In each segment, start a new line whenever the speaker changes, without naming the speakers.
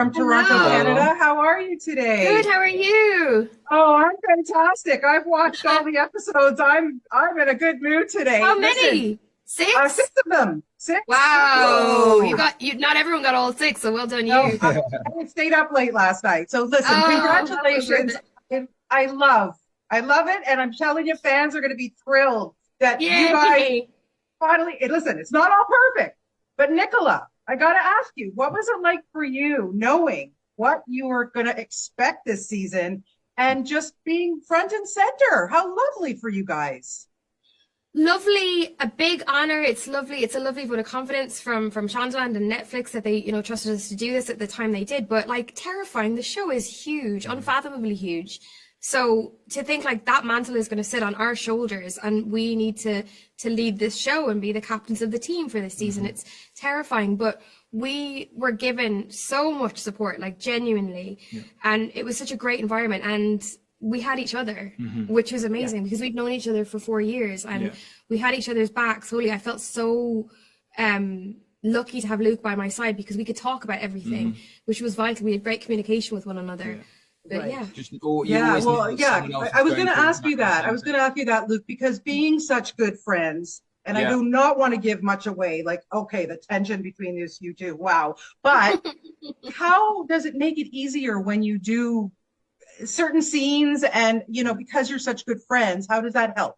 from Toronto,
Hello.
Canada. How are you
Good.
today?
How are you?
Oh, I'm fantastic. I've watched all the episodes. I'm in a good mood today.
How
Listen,
many?
six
Six?
of them. Six.
Wow. You
Whoa.
got you. Not everyone got all six, so well done
No,
you.
I stayed up late last night. So listen,
Oh, that was worth
congratulations.
it.
I I love it, and I'm telling you, fans are going to be thrilled that you guys
Yay.
finally. Listen, it's not all perfect, but Nicola, I got to ask you, what was it like for you knowing what you were going to expect this season and just being front and center? How lovely for you guys.
Lovely, a big honor. It's lovely. It's a lovely vote of confidence from Shondaland and Netflix that they, trusted us to do this at the time they did. But like terrifying, the show is huge, unfathomably huge. So to think like that mantle is going to sit on our shoulders and we need to lead this show and be the captains of the team for this season. It's terrifying, but we were given so much support, like genuinely, and it was such a great environment. And we had each other, which was amazing because we'd known each other for 4 years and we had each other's backs. Holy, I felt so lucky to have Luke by my side because we could talk about everything, which was vital. We had great communication with one another. But
Right.
yeah,
Just you
Yeah,
always know
well,
that
yeah,
someone else
I
is
was
going
going to
through
ask you
exactly the
that. I
same
was
thing.
going to ask you that, Luke, because being such good friends, and I
Yeah.
do not want to give much away, like, okay, the tension between these you two, wow. But how does it make it easier when you do certain scenes and, because you're such good friends, how does that help?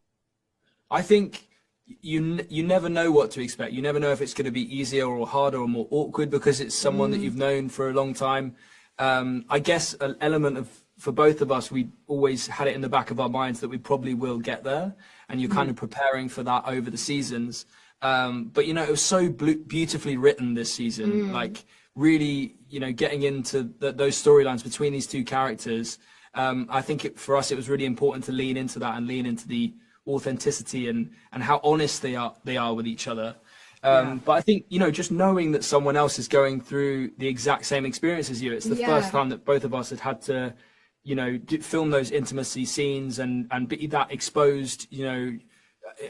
I think you never know what to expect. You never know if it's going to be easier or harder or more awkward because it's someone that you've known for a long time. I guess an element of for both of us, we always had it in the back of our minds that we probably will get there, and you're kind of preparing for that over the seasons. But it was so beautifully written this season, like really, getting into those storylines between these two characters. I think for us, it was really important to lean into that and lean into the authenticity and how honest they are with each other. But I think, just knowing that someone else is going through the exact same experience as you, it's the first time that both of us had to, film those intimacy scenes and be that exposed,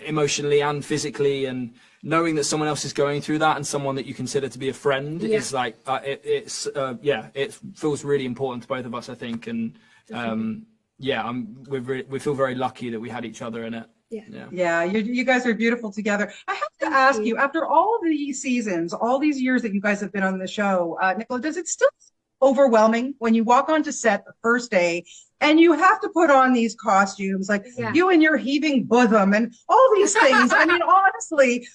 emotionally and physically, and knowing that someone else is going through that and someone that you consider to be a friend is like, it feels really important to both of us, I think. And we feel very lucky that we had each other in it.
Yeah, you guys are beautiful together. I have to
Thank
ask
you.
you, after all of these seasons, all these years that you guys have been on the show, Nicola, does it still overwhelming when you walk onto set the first day and you have to put on these costumes, like
Yeah.
you and your heaving bosom and all these things? I mean, honestly,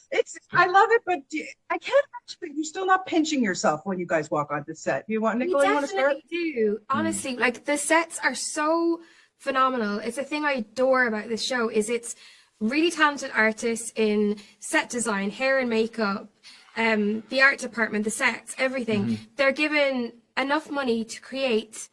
I love it, but I can't imagine that you're still not pinching yourself when you guys walk onto set.
We
Nicola, you want to start?
definitely do. Honestly, like the sets are so phenomenal. It's a thing I adore about this show is it's really talented artists in set design, hair and makeup, the art department, the sets, everything. They're given enough money to create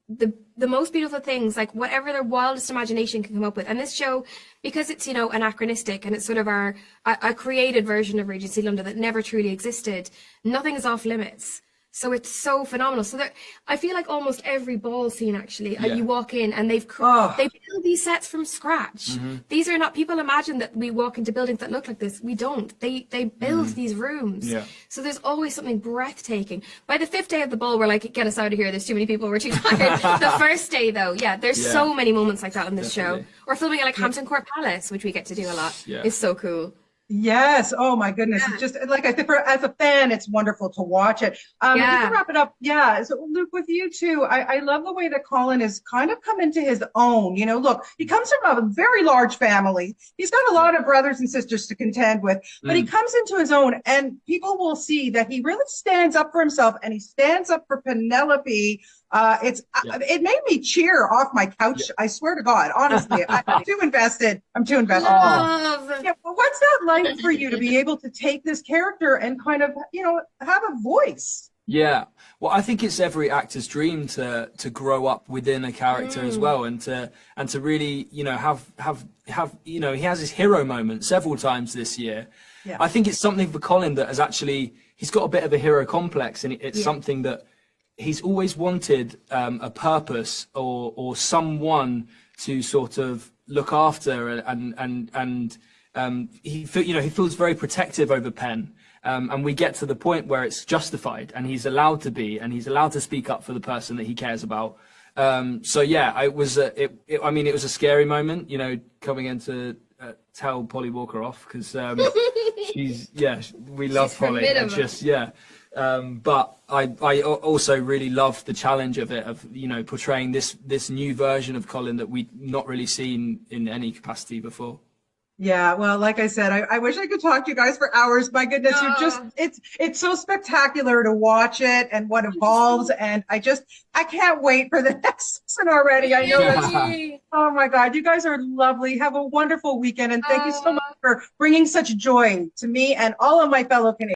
the most beautiful things, like whatever their wildest imagination can come up with. And this show, because it's anachronistic and it's sort of a created version of Regency London that never truly existed, nothing is off limits. So it's so phenomenal. So I feel like almost every ball scene actually, you walk in and they build these sets from scratch. These are not, people imagine that we walk into buildings that look like this. We don't. They build these rooms.
Yeah.
So there's always something breathtaking. By the fifth day of the ball, we're like, get us out of here. There's too many people. We're too tired. The first day though, there's so many moments like that on this show. Or filming at like Hampton Court Palace, which we get to do a lot.
Yeah.
It's so cool.
Yes. Oh my goodness.
Yeah.
It's just like I think as a fan, it's wonderful to watch it. Just to wrap it up. Yeah. So Luke, with you too, I love the way that Colin has kind of come into his own. Look, he comes from a very large family. He's got a lot of brothers and sisters to contend with, but he comes into his own, and people will see that he really stands up for himself and he stands up for Penelope. It made me cheer off my couch. I swear to God, honestly, I'm too invested.
Love.
Yeah, well, what's that like for you to be able to take this character and kind of, have a voice?
Yeah, well, I think it's every actor's dream to grow up within a character as well, and to really, have he has his hero moment several times this year.
Yeah.
I think it's something for Colin that has actually, he's got a bit of a hero complex, and it's something that he's always wanted, a purpose or someone to sort of look after, and he feels very protective over Penn. And we get to the point where it's justified, and he's allowed to be, and he's allowed to speak up for the person that he cares about. So yeah, it was I mean, it was a scary moment, you know, coming in to tell Polly Walker off, because we love Polly. And just but I also really loved the challenge of it, of, you know, portraying this new version of Colin that we'd not really seen in any capacity before.
Yeah, well, like I said, I wish I could talk to you guys for hours. My goodness, you're just, it's so spectacular to watch it and what evolves. And I can't wait for the next season already. I know that's, oh my God, you guys are lovely. Have a wonderful weekend. And thank you so much for bringing such joy to me and all of my fellow Canadians.